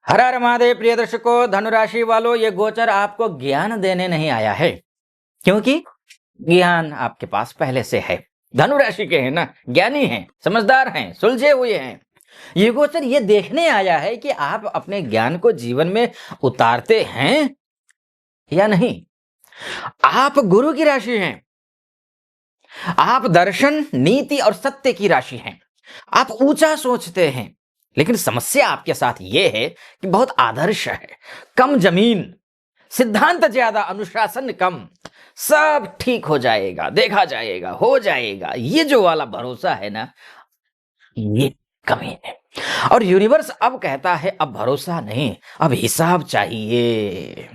हर हर महादेव प्रिय दर्शकों, धनुराशि वालों, ये गोचर आपको ज्ञान देने नहीं आया है, क्योंकि ज्ञान आपके पास पहले से है। धनुराशि के हैं ना, ज्ञानी हैं, समझदार हैं, सुलझे हुए हैं। ये गोचर ये देखने आया है कि आप अपने ज्ञान को जीवन में उतारते हैं या नहीं। आप गुरु की राशि हैं, आप दर्शन, नीति और सत्य की राशि हैं। आप ऊंचा सोचते हैं, लेकिन समस्या आपके साथ यह है कि बहुत आदर्श है, कम जमीन, सिद्धांत ज्यादा, अनुशासन कम। सब ठीक हो जाएगा, देखा जाएगा, हो जाएगा, ये जो वाला भरोसा है ना, ये कमी है। और यूनिवर्स अब कहता है अब भरोसा नहीं, अब हिसाब चाहिए।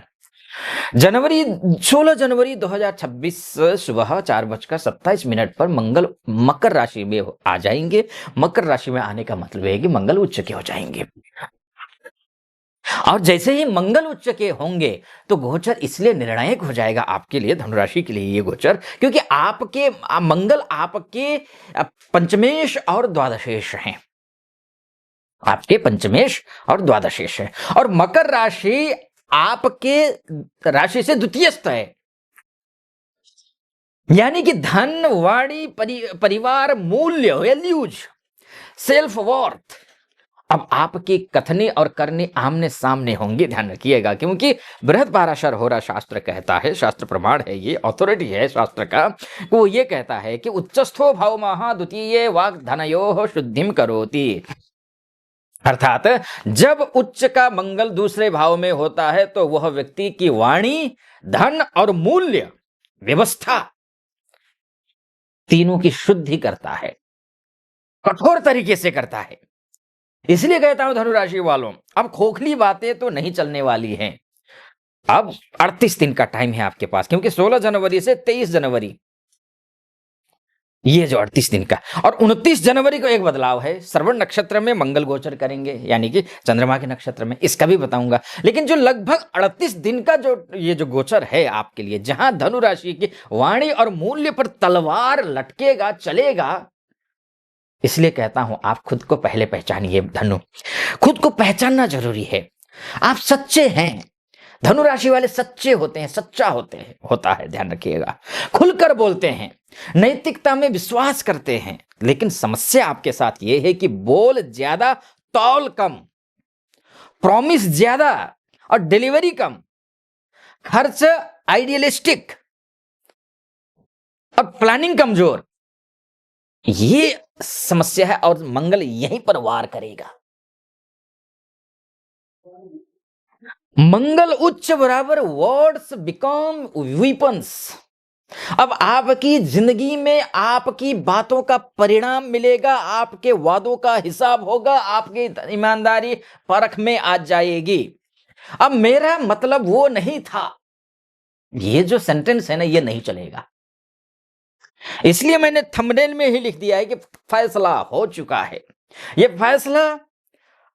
16 जनवरी 2026 सुबह 4:27 पर मंगल मकर राशि में आ जाएंगे। मकर राशि में आने का मतलब है कि मंगल उच्च के हो जाएंगे। और जैसे ही मंगल उच्च के होंगे तो गोचर इसलिए निर्णायक हो जाएगा आपके लिए, धनुराशि के लिए ये गोचर, क्योंकि आपके मंगल आपके पंचमेश और द्वादशेश हैं, आपके पंचमेश और द्वादशेश है। और मकर राशि आपके राशि से द्वितीयस्थ है, यानी कि धन, वाणी, परिवार, मूल्य, वैल्यूज, सेल्फ वर्थ, अब आपकी कथनी और करनी आमने सामने होंगे। ध्यान रखिएगा, क्योंकि बृहद पाराशर होरा शास्त्र कहता है, शास्त्र प्रमाण है, ये अथॉरिटी है शास्त्र का, वो ये कहता है कि उच्चस्थो भावमः द्वितीये वाक् धनयोः शुद्धिम करोति। अर्थात जब उच्च का मंगल दूसरे भाव में होता है तो वह व्यक्ति की वाणी, धन और मूल्य, व्यवस्था, तीनों की शुद्धि करता है, कठोर तरीके से करता है। इसलिए कहता हूं धनुराशि वालों, अब खोखली बातें तो नहीं चलने वाली हैं। अब 38 दिन का टाइम है आपके पास, क्योंकि 16 जनवरी से 23 जनवरी, ये जो 38 दिन का, और 29 जनवरी को एक बदलाव है, श्रवण नक्षत्र में मंगल गोचर करेंगे, यानी कि चंद्रमा के नक्षत्र में, इसका भी बताऊंगा। लेकिन जो लगभग 38 दिन का जो ये जो गोचर है आपके लिए, जहां धनु राशि की वाणी और मूल्य पर तलवार लटकेगा, चलेगा, इसलिए कहता हूं आप खुद को पहले पहचानिए। धनु, खुद को पहचानना जरूरी है। आप सच्चे हैं, धनु राशि वाले सच्चे होते हैं, सच्चा होता है, ध्यान रखिएगा। खुलकर बोलते हैं, नैतिकता में विश्वास करते हैं, लेकिन समस्या आपके साथ यह है कि बोल ज्यादा, तौल कम, प्रॉमिस ज्यादा और डिलीवरी कम, खर्च आइडियलिस्टिक और प्लानिंग कमजोर, ये समस्या है। और मंगल यहीं पर वार करेगा। मंगल उच्च बराबर वर्ड्स बिकम वीपन्स। अब आपकी जिंदगी में आपकी बातों का परिणाम मिलेगा, आपके वादों का हिसाब होगा, आपकी ईमानदारी परख में आ जाएगी। अब मेरा मतलब वो नहीं था, ये जो सेंटेंस है ना, ये नहीं चलेगा। इसलिए मैंने थंबनेल में ही लिख दिया है कि फैसला हो चुका है। ये फैसला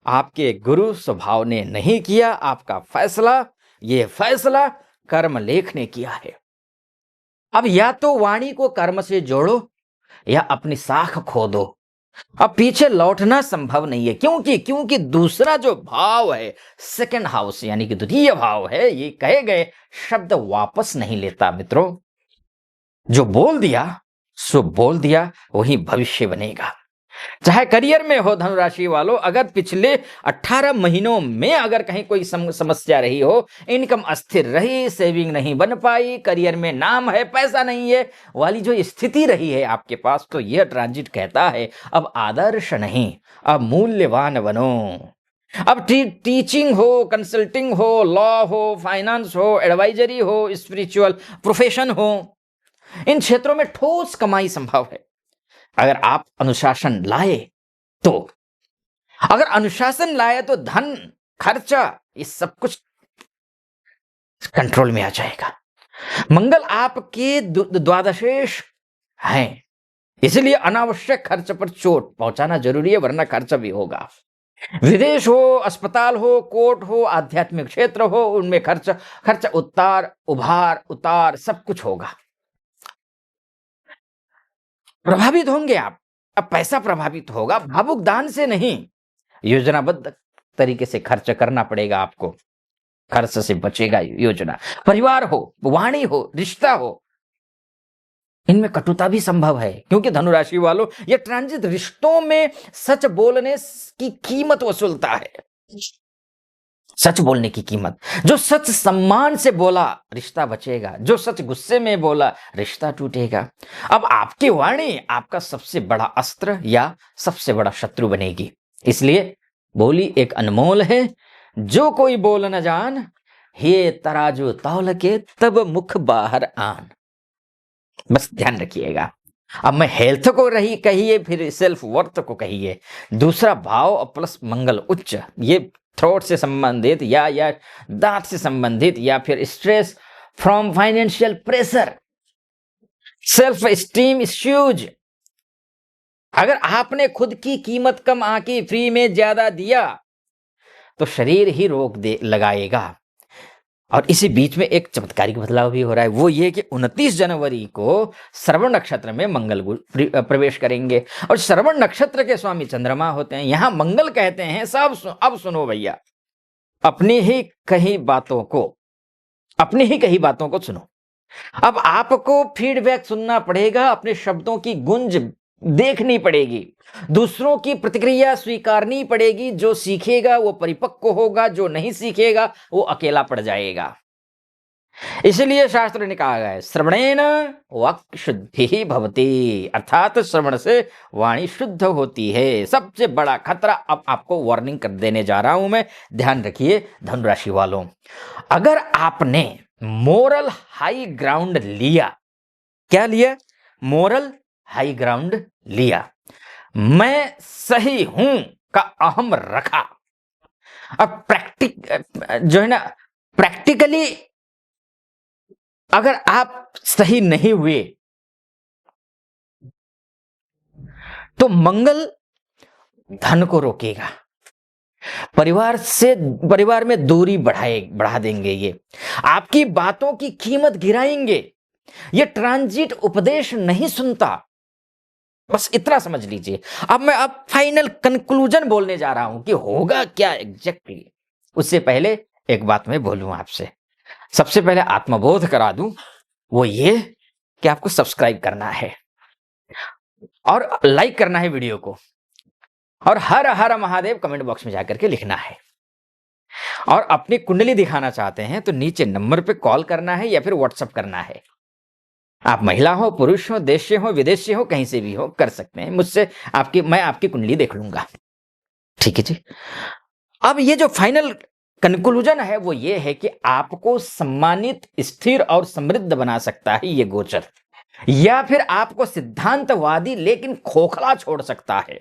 आपके गुरु स्वभाव ने नहीं किया, आपका फैसला, ये फैसला कर्म लेख ने किया है। अब या तो वाणी को कर्म से जोड़ो या अपनी साख खो दो। अब पीछे लौटना संभव नहीं है, क्योंकि दूसरा जो भाव है, सेकंड हाउस, यानी कि द्वितीय भाव है, ये कहे गए शब्द वापस नहीं लेता मित्रों। जो बोल दिया सो बोल दिया, वही भविष्य बनेगा। चाहे करियर में हो धनुराशि वालों, अगर पिछले 18 महीनों में अगर कहीं कोई समस्या रही हो, इनकम अस्थिर रही, सेविंग नहीं बन पाई, करियर में नाम है पैसा नहीं है वाली जो स्थिति रही है आपके पास, तो यह ट्रांजिट कहता है अब आदर्श नहीं, अब मूल्यवान बनो। अब टीचिंग हो, कंसल्टिंग हो, लॉ हो, फाइनेंस हो, एडवाइजरी हो, स्पिरिचुअल प्रोफेशन हो, इन क्षेत्रों में ठोस कमाई संभव है अगर आप अनुशासन लाए तो। अगर अनुशासन लाए तो धन, खर्चा, ये सब कुछ कंट्रोल में आ जाएगा। मंगल आपके द्वादशेश हैं, इसलिए अनावश्यक खर्च पर चोट पहुंचाना जरूरी है, वरना खर्चा भी होगा। विदेश हो, अस्पताल हो, कोर्ट हो, आध्यात्मिक क्षेत्र हो, उनमें खर्च उतार उभार उतार सब कुछ होगा। प्रभावित होंगे आप। अब पैसा प्रभावित होगा, भावुक दान से नहीं, योजनाबद्ध तरीके से खर्च करना पड़ेगा आपको, खर्च से बचेगा योजना। परिवार हो, वाणी हो, रिश्ता हो, इनमें कटुता भी संभव है, क्योंकि धनुराशि वालों ये ट्रांजिट रिश्तों में सच बोलने की कीमत वसूलता है। सच बोलने की कीमत, जो सच सम्मान से बोला रिश्ता बचेगा, जो सच गुस्से में बोला रिश्ता टूटेगा। अब आपकी वाणी आपका सबसे बड़ा अस्त्र या सबसे बड़ा शत्रु बनेगी। इसलिए बोली एक अनमोल है, जो कोई बोल न जान, हे तराजू तौल के तब मुख बाहर आन। बस ध्यान रखिएगा। अब मैं हेल्थ को रही कहिए, फिर सेल्फ वर्थ को कहिए, दूसरा भाव प्लस मंगल उच्च, ये थ्रोट से संबंधित या दांत से संबंधित, या फिर stress from financial pressure, self esteem issues. अगर आपने खुद की कीमत कम आंकी, फ्री में ज्यादा दिया, तो शरीर ही रोक दे लगाएगा। और इसी बीच में एक चमत्कारिक बदलाव भी हो रहा है, वो ये कि 29 जनवरी को श्रवण नक्षत्र में मंगल प्रवेश करेंगे, और श्रवण नक्षत्र के स्वामी चंद्रमा होते हैं। यहां मंगल कहते हैं अब सुनो भैया, अपनी ही कही बातों को सुनो। अब आपको फीडबैक सुनना पड़ेगा, अपने शब्दों की गुंज देखनी पड़ेगी, दूसरों की प्रतिक्रिया स्वीकारनी पड़ेगी। जो सीखेगा वो परिपक्व होगा, जो नहीं सीखेगा वो अकेला पड़ जाएगा। इसलिए शास्त्र ने कहा है, श्रवणेन वाक् शुद्धि भवति, अर्थात श्रवण से वाणी शुद्ध होती है। सबसे बड़ा खतरा अब आपको वार्निंग कर देने जा रहा हूं मैं, ध्यान रखिए धनुराशि वालों। अगर आपने मोरल हाई ग्राउंड लिया, क्या लिया? मोरल हाई ग्राउंड लिया, मैं सही हूं का अहम रखा। अब प्रैक्टिकली अगर आप सही नहीं हुए तो मंगल धन को रोकेगा, परिवार में दूरी बढ़ा देंगे, ये आपकी बातों की कीमत गिराएंगे। ये ट्रांजिट उपदेश नहीं सुनता, बस इतना समझ लीजिए। अब मैं फाइनल कंक्लूजन बोलने जा रहा हूं कि होगा क्या एग्जैक्टली। उससे पहले एक बात मैं बोलूं आपसे, सबसे पहले आत्मबोध करा दूं, वो ये कि आपको सब्सक्राइब करना है और लाइक करना है वीडियो को, और हर हर महादेव कमेंट बॉक्स में जाकर के लिखना है। और अपनी कुंडली दिखाना चाहते हैं तो नीचे नंबर पे कॉल करना है या फिर व्हाट्सएप करना है। आप महिला हो, पुरुष हो, देश से हो, विदेश से हो, कहीं से भी हो, कर सकते हैं मुझसे। मैं आपकी कुंडली देख लूंगा, ठीक है जी। अब ये जो फाइनल कंक्लूजन है वो ये है कि आपको सम्मानित, स्थिर और समृद्ध बना सकता है ये गोचर, या फिर आपको सिद्धांतवादी लेकिन खोखला छोड़ सकता है।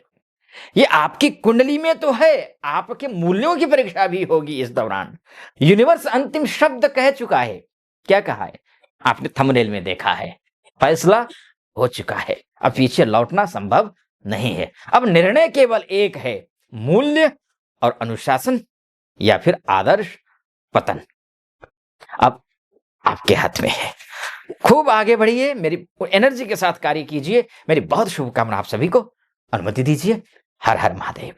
ये आपकी कुंडली में तो है, आपके मूल्यों की परीक्षा भी होगी इस दौरान। यूनिवर्स अंतिम शब्द कह चुका है। क्या कहा है? आपने थंबनेल में देखा है, फैसला हो चुका है, अब पीछे लौटना संभव नहीं है। अब निर्णय केवल एक है, मूल्य और अनुशासन या फिर आदर्श पतन। अब आपके हाथ में है, खूब आगे बढ़िए, मेरी एनर्जी के साथ कार्य कीजिए। मेरी बहुत शुभकामना आप सभी को, अनुमति दीजिए। हर हर महादेव।